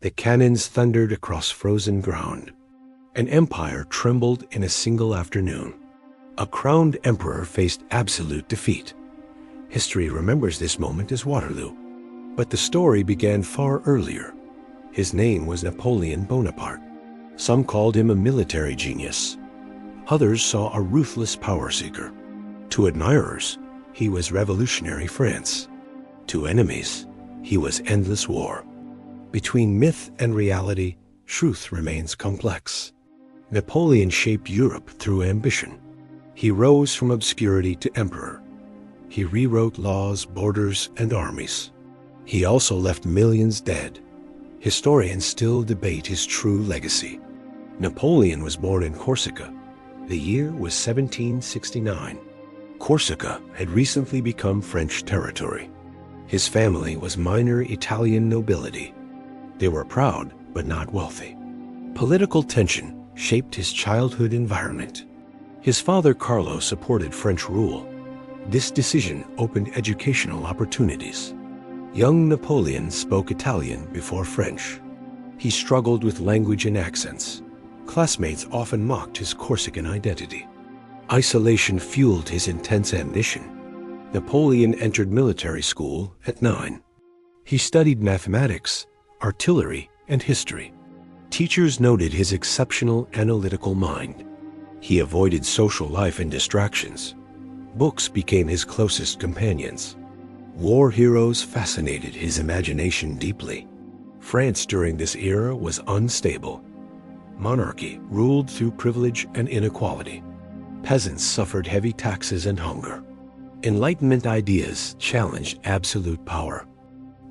The cannons thundered across frozen ground. An empire trembled in a single afternoon. A crowned emperor faced absolute defeat. History remembers this moment as Waterloo. But the story began far earlier. His name was Napoleon Bonaparte. Some called him a military genius. Others saw a ruthless power seeker. To admirers, he was revolutionary France. To enemies, he was endless war. Between myth and reality, truth remains complex. Napoleon shaped Europe through ambition. He rose from obscurity to emperor. He rewrote laws, borders, and armies. He also left millions dead. Historians still debate his true legacy. Napoleon was born in Corsica. The year was 1769. Corsica had recently become French territory. His family was minor Italian nobility. They were proud, but not wealthy. Political tension shaped his childhood environment. His father Carlo supported French rule. This decision opened educational opportunities. Young Napoleon spoke Italian before French. He struggled with language and accents. Classmates often mocked his Corsican identity. Isolation fueled his intense ambition. Napoleon entered military school at 9. He studied mathematics, artillery, and history. Teachers noted his exceptional analytical mind. He avoided social life and distractions. Books became his closest companions. War heroes fascinated his imagination deeply. France during this era was unstable. Monarchy ruled through privilege and inequality. Peasants suffered heavy taxes and hunger. Enlightenment ideas challenged absolute power.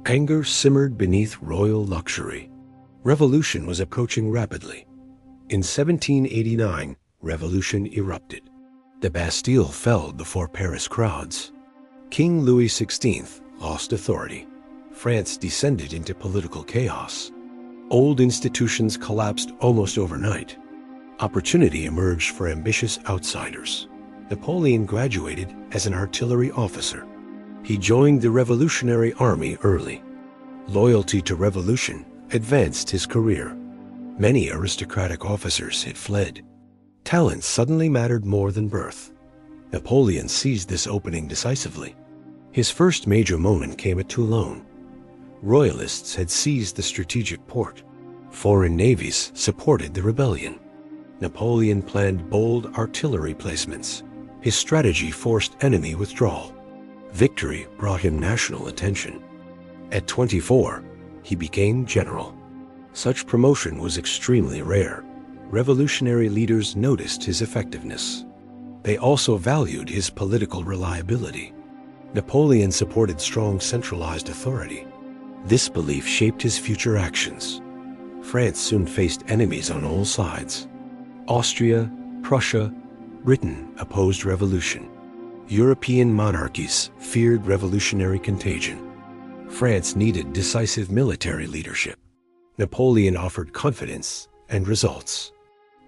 Anger simmered beneath royal luxury. Revolution was approaching rapidly. In 1789, revolution erupted. The Bastille fell before Paris crowds. King Louis XVI lost authority. France descended into political chaos. Old institutions collapsed almost overnight. Opportunity emerged for ambitious outsiders. Napoleon graduated as an artillery officer. He joined the Revolutionary Army early. Loyalty to revolution advanced his career. Many aristocratic officers had fled. Talent suddenly mattered more than birth. Napoleon seized this opening decisively. His first major moment came at Toulon. Royalists had seized the strategic port. Foreign navies supported the rebellion. Napoleon planned bold artillery placements. His strategy forced enemy withdrawal. Victory brought him national attention. At 24, he became general. Such promotion was extremely rare. Revolutionary leaders noticed his effectiveness. They also valued his political reliability. Napoleon supported strong centralized authority. This belief shaped his future actions. France soon faced enemies on all sides. Austria, Prussia, Britain opposed revolution. European monarchies feared revolutionary contagion. France needed decisive military leadership. Napoleon offered confidence and results.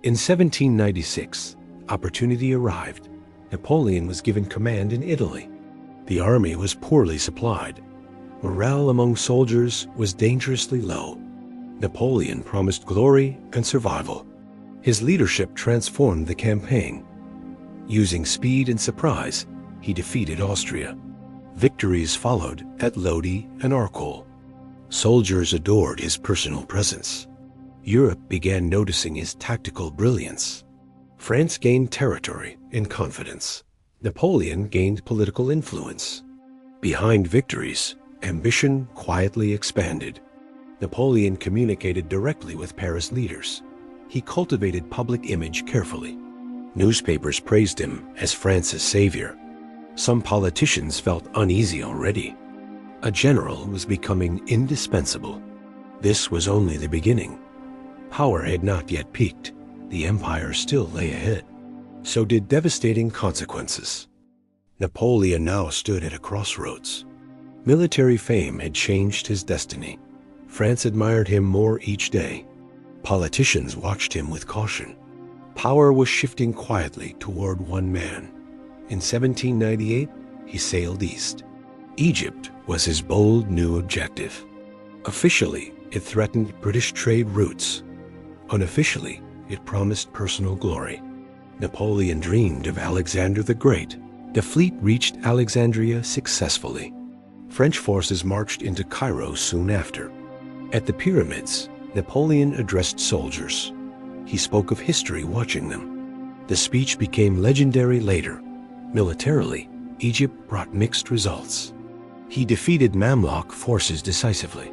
In 1796, opportunity arrived. Napoleon was given command in Italy. The army was poorly supplied. Morale among soldiers was dangerously low. Napoleon promised glory and survival. His leadership transformed the campaign. Using speed and surprise, he defeated Austria. Victories followed at Lodi and Arcole. Soldiers adored his personal presence. Europe began noticing his tactical brilliance. France gained territory and confidence. Napoleon gained political influence. Behind victories, ambition quietly expanded. Napoleon communicated directly with Paris leaders. He cultivated public image carefully. Newspapers praised him as France's savior. Some politicians felt uneasy already. A general was becoming indispensable. This was only the beginning. Power had not yet peaked. The empire still lay ahead. So did devastating consequences. Napoleon now stood at a crossroads. Military fame had changed his destiny. France admired him more each day. Politicians watched him with caution. Power was shifting quietly toward one man. In 1798, he sailed east. Egypt was his bold new objective. Officially, It threatened British trade routes. Unofficially, it promised personal glory. Napoleon dreamed of Alexander the Great. The fleet reached Alexandria successfully. French forces marched into Cairo soon after. At the pyramids, Napoleon addressed soldiers. He spoke of history watching them. The speech became legendary later. Militarily, Egypt brought mixed results. He defeated Mamluk forces decisively.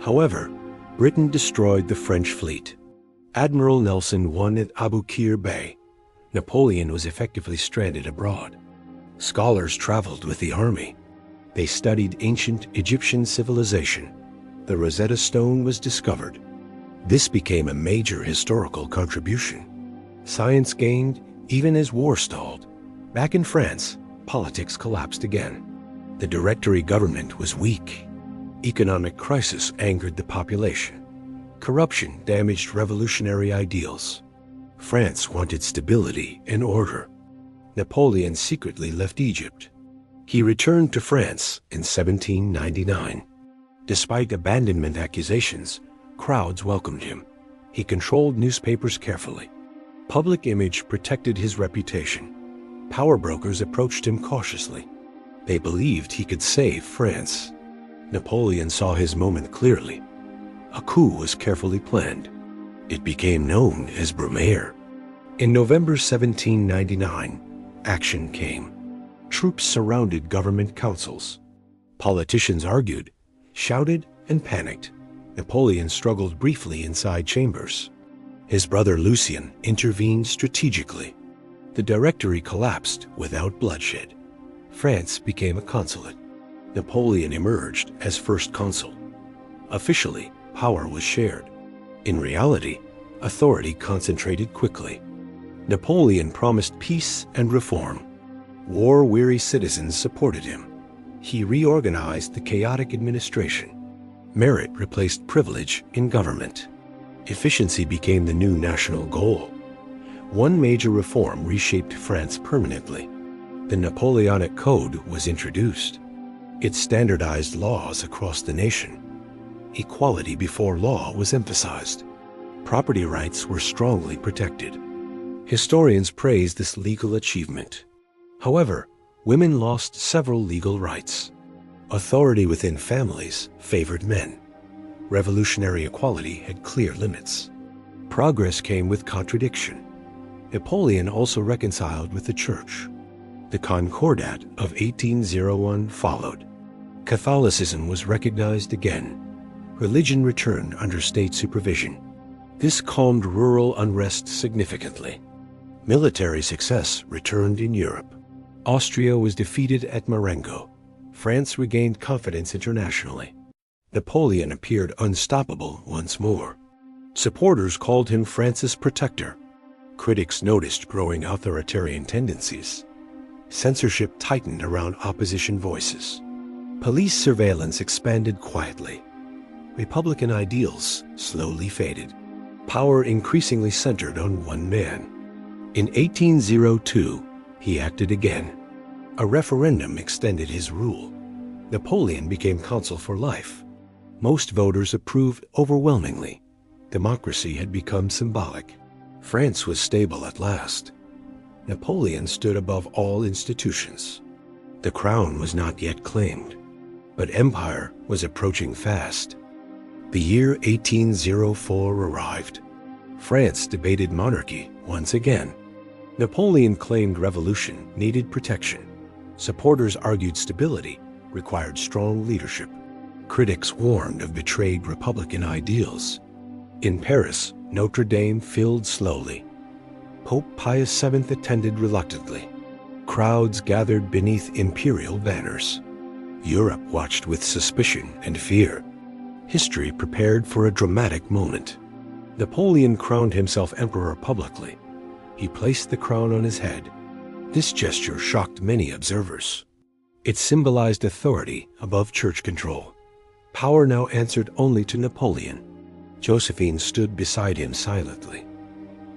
However, Britain destroyed the French fleet. Admiral Nelson won at Abu Qir Bay. Napoleon was effectively stranded abroad. Scholars traveled with the army. They studied ancient Egyptian civilization. The Rosetta Stone was discovered. This became a major historical contribution. Science gained even as war stalled. Back in France, politics collapsed again. The Directory government was weak. Economic crisis angered the population. Corruption damaged revolutionary ideals. France wanted stability and order. Napoleon secretly left Egypt. He returned to France in 1799. Despite abandonment accusations, crowds welcomed him. He controlled newspapers carefully. Public image protected his reputation. Power brokers approached him cautiously. They believed he could save France. Napoleon saw his moment clearly. A coup was carefully planned. It became known as Brumaire. In November 1799, action came. Troops surrounded government councils. Politicians argued, shouted, and panicked. Napoleon struggled briefly inside chambers. His brother Lucien intervened strategically. The Directory collapsed without bloodshed. France became a consulate. Napoleon emerged as first consul. Officially, power was shared. In reality, authority concentrated quickly. Napoleon promised peace and reform. War-weary citizens supported him. He reorganized the chaotic administration. Merit replaced privilege in government. Efficiency became the new national goal. One major reform reshaped France permanently. The Napoleonic Code was introduced. It standardized laws across the nation. Equality before law was emphasized. Property rights were strongly protected. Historians praise this legal achievement. However, women lost several legal rights. Authority within families favored men. Revolutionary equality had clear limits. Progress came with contradiction. Napoleon also reconciled with the Church. The Concordat of 1801 followed. Catholicism was recognized again. Religion returned under state supervision. This calmed rural unrest significantly. Military success returned in Europe. Austria was defeated at Marengo. France regained confidence internationally. Napoleon appeared unstoppable once more. Supporters called him France's protector. Critics noticed growing authoritarian tendencies. Censorship tightened around opposition voices. Police surveillance expanded quietly. Republican ideals slowly faded. Power increasingly centered on one man. In 1802, he acted again. A referendum extended his rule. Napoleon became consul for life. Most voters approved overwhelmingly. Democracy had become symbolic. France was stable at last. Napoleon stood above all institutions. The crown was not yet claimed, but empire was approaching fast. The year 1804 arrived. France debated monarchy once again. Napoleon claimed revolution needed protection. Supporters argued stability required strong leadership. Critics warned of betrayed republican ideals. In Paris, Notre Dame filled slowly. Pope Pius VII attended reluctantly. Crowds gathered beneath imperial banners. Europe watched with suspicion and fear. History prepared for a dramatic moment. Napoleon crowned himself emperor publicly. He placed the crown on his head. This gesture shocked many observers. It symbolized authority above church control. Power now answered only to Napoleon. Josephine stood beside him silently.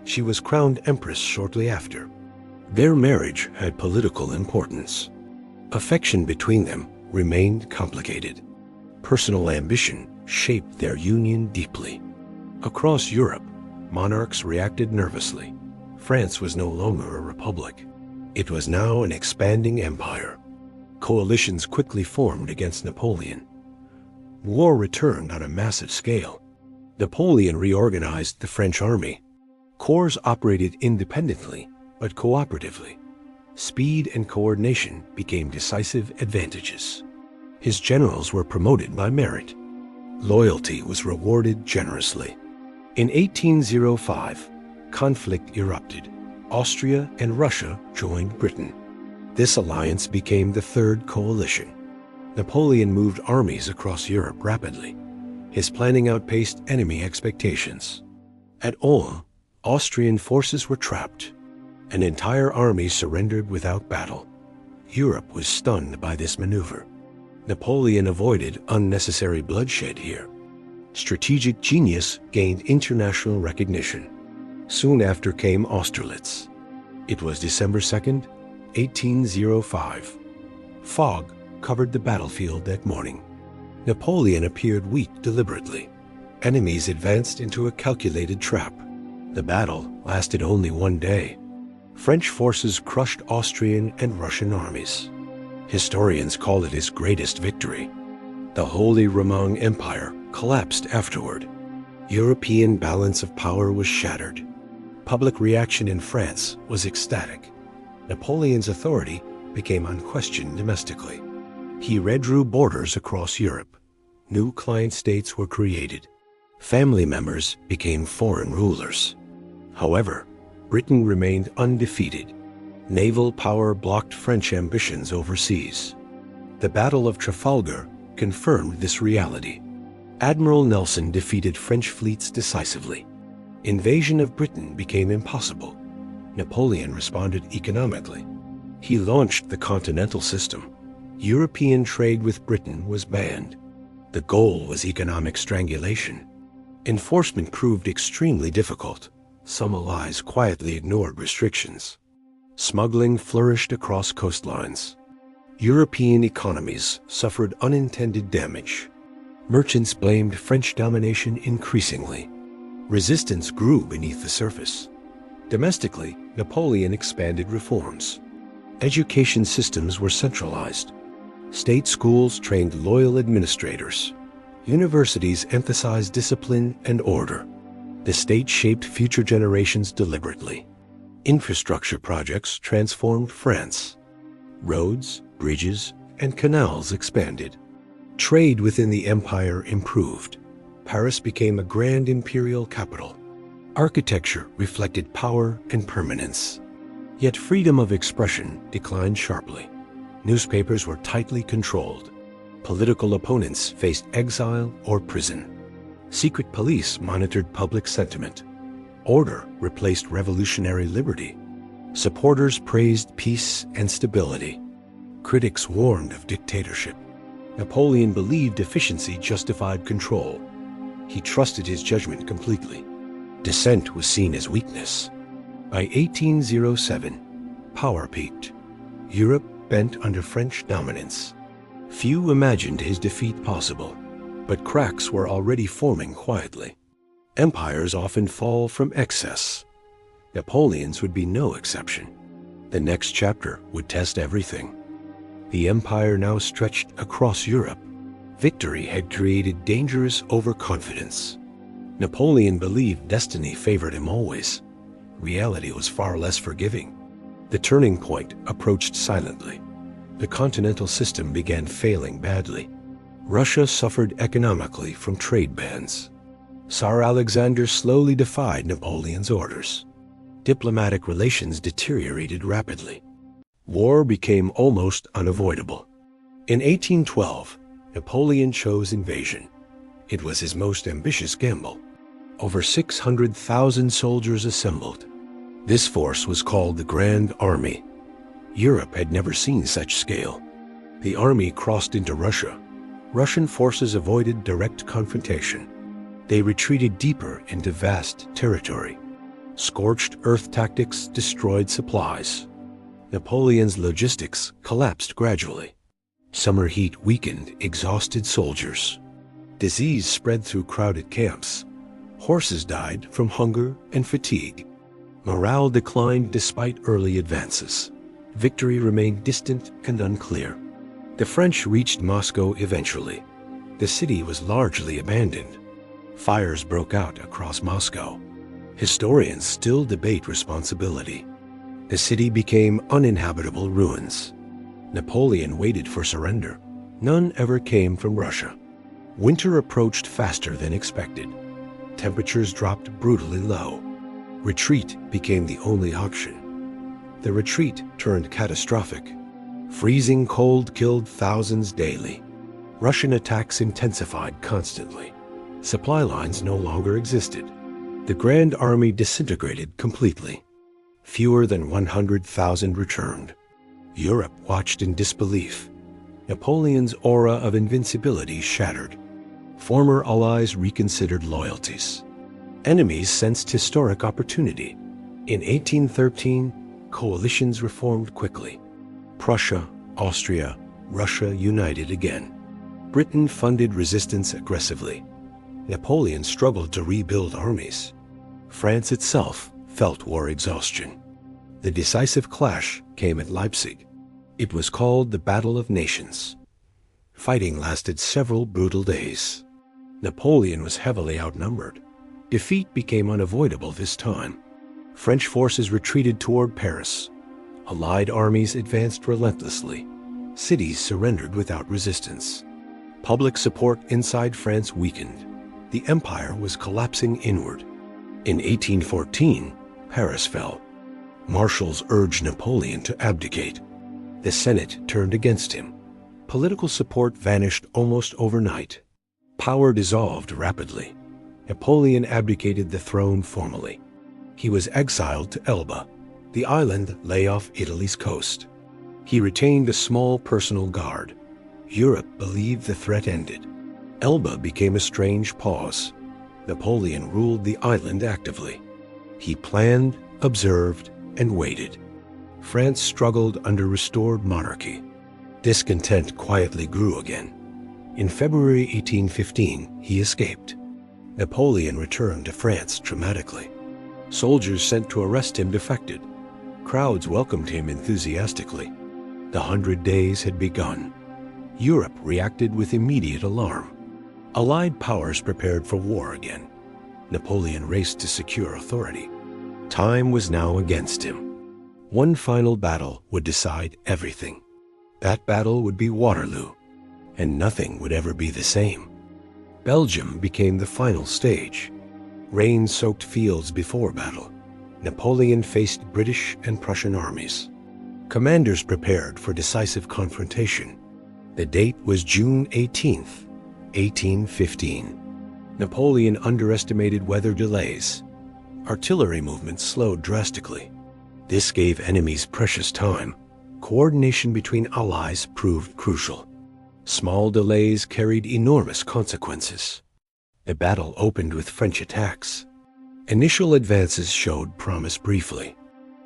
She was crowned empress shortly after. Their marriage had political importance. Affection between them remained complicated. Personal ambition shaped their union deeply. Across Europe, monarchs reacted nervously. France was no longer a republic. It was now an expanding empire. Coalitions quickly formed against Napoleon. War returned on a massive scale. Napoleon reorganized the French army. Corps operated independently, but cooperatively. Speed and coordination became decisive advantages. His generals were promoted by merit. Loyalty was rewarded generously. In 1805, conflict erupted. Austria and Russia joined Britain. This alliance became the Third Coalition. Napoleon moved armies across Europe rapidly. His planning outpaced enemy expectations. At Ulm, Austrian forces were trapped. An entire army surrendered without battle. Europe was stunned by this maneuver. Napoleon avoided unnecessary bloodshed here. Strategic genius gained international recognition. Soon after came Austerlitz. It was December 2nd, 1805. Fog covered the battlefield that morning. Napoleon appeared weak deliberately. Enemies advanced into a calculated trap. The battle lasted only one day. French forces crushed Austrian and Russian armies. Historians call it his greatest victory. The Holy Roman Empire collapsed afterward. European balance of power was shattered. Public reaction in France was ecstatic. Napoleon's authority became unquestioned domestically. He redrew borders across Europe. New client states were created. Family members became foreign rulers. However, Britain remained undefeated. Naval power blocked French ambitions overseas. The Battle of Trafalgar confirmed this reality. Admiral Nelson defeated French fleets decisively. Invasion of Britain became impossible. Napoleon responded economically. He launched the continental system. European trade with Britain was banned. The goal was economic strangulation. Enforcement proved extremely difficult. Some allies quietly ignored restrictions. Smuggling flourished across coastlines. European economies suffered unintended damage. Merchants blamed French domination increasingly. Resistance grew beneath the surface. Domestically, Napoleon expanded reforms. Education systems were centralized. State schools trained loyal administrators. Universities emphasized discipline and order. The state shaped future generations deliberately. Infrastructure projects transformed France. Roads, bridges, and canals expanded. Trade within the empire improved. Paris became a grand imperial capital. Architecture reflected power and permanence. Yet freedom of expression declined sharply. Newspapers were tightly controlled. Political opponents faced exile or prison. Secret police monitored public sentiment. Order replaced revolutionary liberty. Supporters praised peace and stability. Critics warned of dictatorship. Napoleon believed efficiency justified control. He trusted his judgment completely. Dissent was seen as weakness. By 1807, power peaked. Europe bent under French dominance. Few imagined his defeat possible, but cracks were already forming quietly. Empires often fall from excess. Napoleon's would be no exception. The next chapter would test everything. The empire now stretched across Europe. Victory had created dangerous overconfidence. Napoleon believed destiny favored him always. Reality was far less forgiving. The turning point approached silently. The continental system began failing badly. Russia suffered economically from trade bans. Tsar Alexander slowly defied Napoleon's orders. Diplomatic relations deteriorated rapidly. War became almost unavoidable. In 1812, Napoleon chose invasion. It was his most ambitious gamble. Over 600,000 soldiers assembled. This force was called the Grand Army. Europe had never seen such scale. The army crossed into Russia. Russian forces avoided direct confrontation. They retreated deeper into vast territory. Scorched earth tactics destroyed supplies. Napoleon's logistics collapsed gradually. Summer heat weakened exhausted soldiers. Disease spread through crowded camps. Horses died from hunger and fatigue. Morale declined despite early advances. Victory remained distant and unclear. The French reached Moscow eventually. The city was largely abandoned. Fires broke out across Moscow. Historians still debate responsibility. The city became uninhabitable ruins. Napoleon waited for surrender. None ever came from Russia. Winter approached faster than expected. Temperatures dropped brutally low. Retreat became the only option. The retreat turned catastrophic. Freezing cold killed thousands daily. Russian attacks intensified constantly. Supply lines no longer existed. The Grand Army disintegrated completely. Fewer than 100,000 returned. Europe watched in disbelief. Napoleon's aura of invincibility shattered. Former allies reconsidered loyalties. Enemies sensed historic opportunity. In 1813, coalitions reformed quickly. Prussia, Austria, Russia united again. Britain funded resistance aggressively. Napoleon struggled to rebuild armies. France itself felt war exhaustion. The decisive clash came at Leipzig. It was called the Battle of Nations. Fighting lasted several brutal days. Napoleon was heavily outnumbered. Defeat became unavoidable this time. French forces retreated toward Paris. Allied armies advanced relentlessly. Cities surrendered without resistance. Public support inside France weakened. The empire was collapsing inward. In 1814, Paris fell. Marshals urged Napoleon to abdicate. The Senate turned against him. Political support vanished almost overnight. Power dissolved rapidly. Napoleon abdicated the throne formally. He was exiled to Elba. The island lay off Italy's coast. He retained a small personal guard. Europe believed the threat ended. Elba became a strange pause. Napoleon ruled the island actively. He planned, observed, and waited. France struggled under restored monarchy. Discontent quietly grew again. In February 1815, he escaped. Napoleon returned to France dramatically. Soldiers sent to arrest him defected. Crowds welcomed him enthusiastically. The 100 Days had begun. Europe reacted with immediate alarm. Allied powers prepared for war again. Napoleon raced to secure authority. Time was now against him. One final battle would decide everything. That battle would be Waterloo, and nothing would ever be the same. Belgium became the final stage. Rain-soaked fields before battle. Napoleon faced British and Prussian armies. Commanders prepared for decisive confrontation. The date was June 18th, 1815. Napoleon underestimated weather delays. Artillery movements slowed drastically. This gave enemies precious time. Coordination between allies proved crucial. Small delays carried enormous consequences. The battle opened with French attacks. Initial advances showed promise briefly.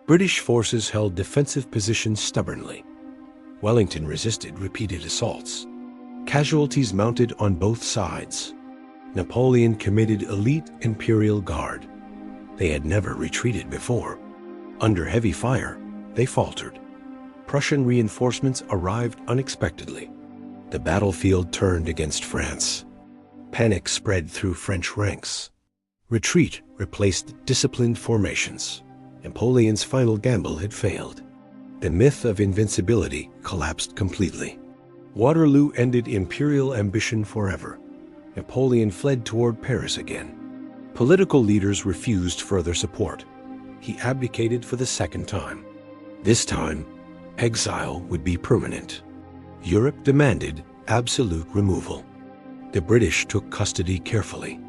British forces held defensive positions stubbornly. Wellington resisted repeated assaults. Casualties mounted on both sides. Napoleon committed elite imperial guard. They had never retreated before. Under heavy fire, they faltered. Prussian reinforcements arrived unexpectedly. The battlefield turned against France. Panic spread through French ranks. Retreat replaced disciplined formations. Napoleon's final gamble had failed. The myth of invincibility collapsed completely. Waterloo ended imperial ambition forever. Napoleon fled toward Paris again. Political leaders refused further support. He abdicated for the second time. This time, exile would be permanent. Europe demanded absolute removal. The British took custody carefully.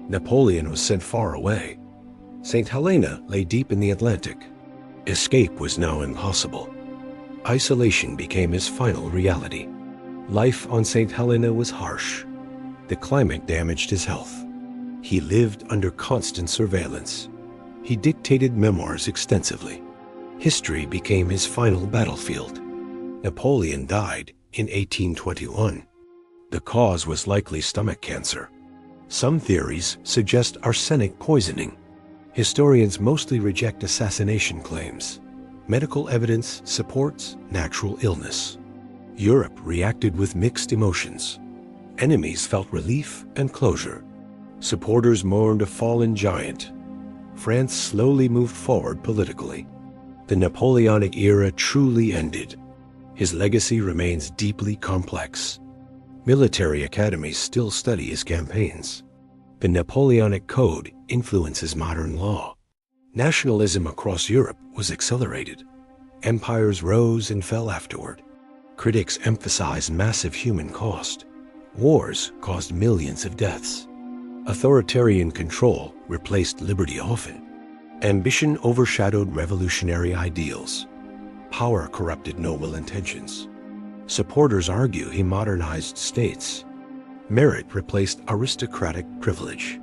Napoleon was sent far away. St. Helena lay deep in the Atlantic. Escape was now impossible. Isolation became his final reality. Life on St. Helena was harsh. The climate damaged his health. He lived under constant surveillance. He dictated memoirs extensively. History became his final battlefield. Napoleon died in 1821. The cause was likely stomach cancer. Some theories suggest arsenic poisoning. Historians mostly reject assassination claims. Medical evidence supports natural illness. Europe reacted with mixed emotions. Enemies felt relief and closure. Supporters mourned a fallen giant. France slowly moved forward politically. The Napoleonic era truly ended. His legacy remains deeply complex. Military academies still study his campaigns. The Napoleonic Code influences modern law. Nationalism across Europe was accelerated. Empires rose and fell afterward. Critics emphasize massive human cost. Wars caused millions of deaths. Authoritarian control replaced liberty often. Ambition overshadowed revolutionary ideals. Power corrupted noble intentions. Supporters argue he modernized states. Merit replaced aristocratic privilege.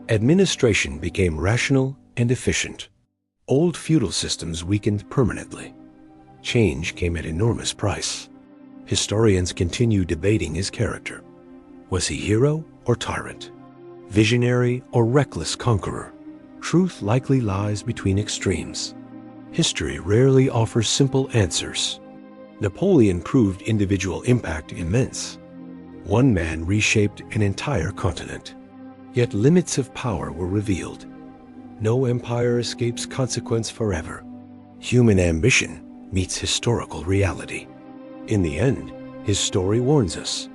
Administration became rational and efficient. Old feudal systems weakened permanently. Change came at enormous price. Historians continue debating his character. Was he hero or tyrant? Visionary or reckless conqueror? Truth likely lies between extremes. History rarely offers simple answers. Napoleon proved individual impact immense. One man reshaped an entire continent. Yet limits of power were revealed. No empire escapes consequence forever. Human ambition meets historical reality. In the end, his story warns us.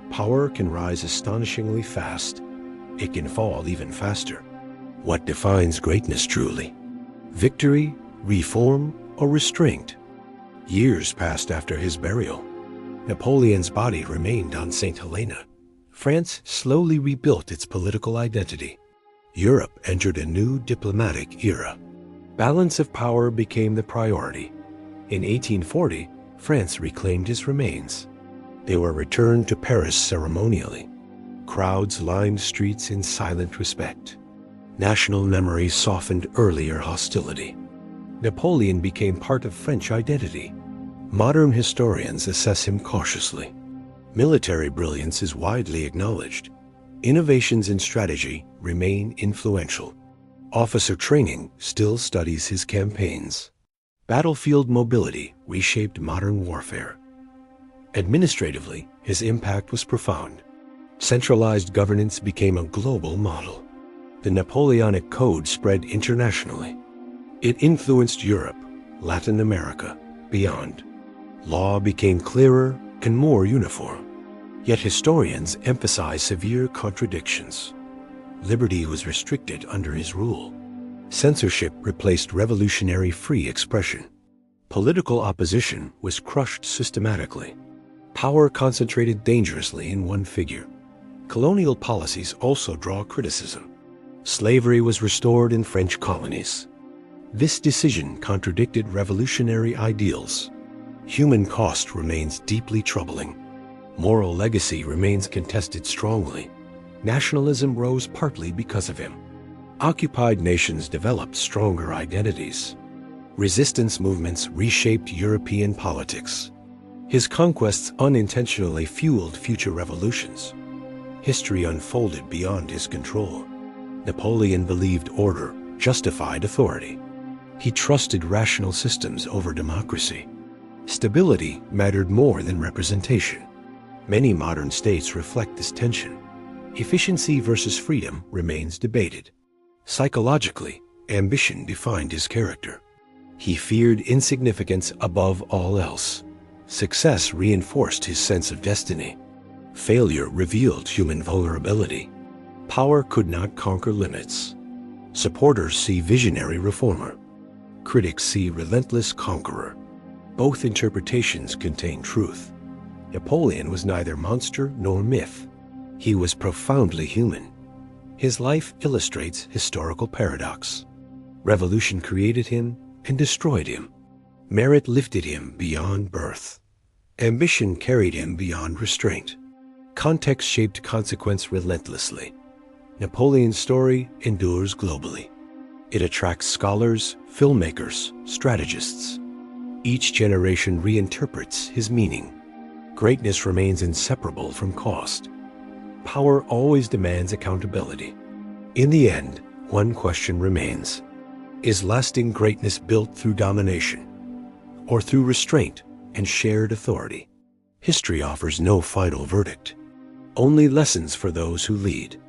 Power can rise astonishingly fast. It can fall even faster. What defines greatness truly? Victory, reform, or restraint? Years passed after his burial. Napoleon's body remained on St. Helena. France slowly rebuilt its political identity. Europe entered a new diplomatic era. Balance of power became the priority. In 1840, France reclaimed his remains. They were returned to Paris ceremonially. Crowds lined streets in silent respect. National memory softened earlier hostility. Napoleon became part of French identity. Modern historians assess him cautiously. Military brilliance is widely acknowledged. Innovations in strategy remain influential. Officer training still studies his campaigns. Battlefield mobility reshaped modern warfare. Administratively, his impact was profound. Centralized governance became a global model. The Napoleonic Code spread internationally. It influenced Europe, Latin America, beyond. Law became clearer and more uniform. Yet historians emphasize severe contradictions. Liberty was restricted under his rule. Censorship replaced revolutionary free expression. Political opposition was crushed systematically. Power concentrated dangerously in one figure. Colonial policies also draw criticism. Slavery was restored in French colonies. This decision contradicted revolutionary ideals. Human cost remains deeply troubling. Moral legacy remains contested strongly. Nationalism rose partly because of him. Occupied nations developed stronger identities. Resistance movements reshaped European politics. His conquests unintentionally fueled future revolutions. History unfolded beyond his control. Napoleon believed order justified authority. He trusted rational systems over democracy. Stability mattered more than representation. Many modern states reflect this tension. Efficiency versus freedom remains debated. Psychologically, ambition defined his character. He feared insignificance above all else. Success reinforced his sense of destiny. Failure revealed human vulnerability. Power could not conquer limits. Supporters see visionary reformer. Critics see relentless conqueror. Both interpretations contain truth. Napoleon was neither monster nor myth. He was profoundly human. His life illustrates historical paradox. Revolution created him and destroyed him. Merit lifted him beyond birth. Ambition carried him beyond restraint. Context shaped consequence relentlessly. Napoleon's story endures globally. It attracts scholars, filmmakers, strategists. Each generation reinterprets his meaning. Greatness remains inseparable from cost. Power always demands accountability. In the end, one question remains. Is lasting greatness built through domination, or through restraint and shared authority? History offers no final verdict, only lessons for those who lead.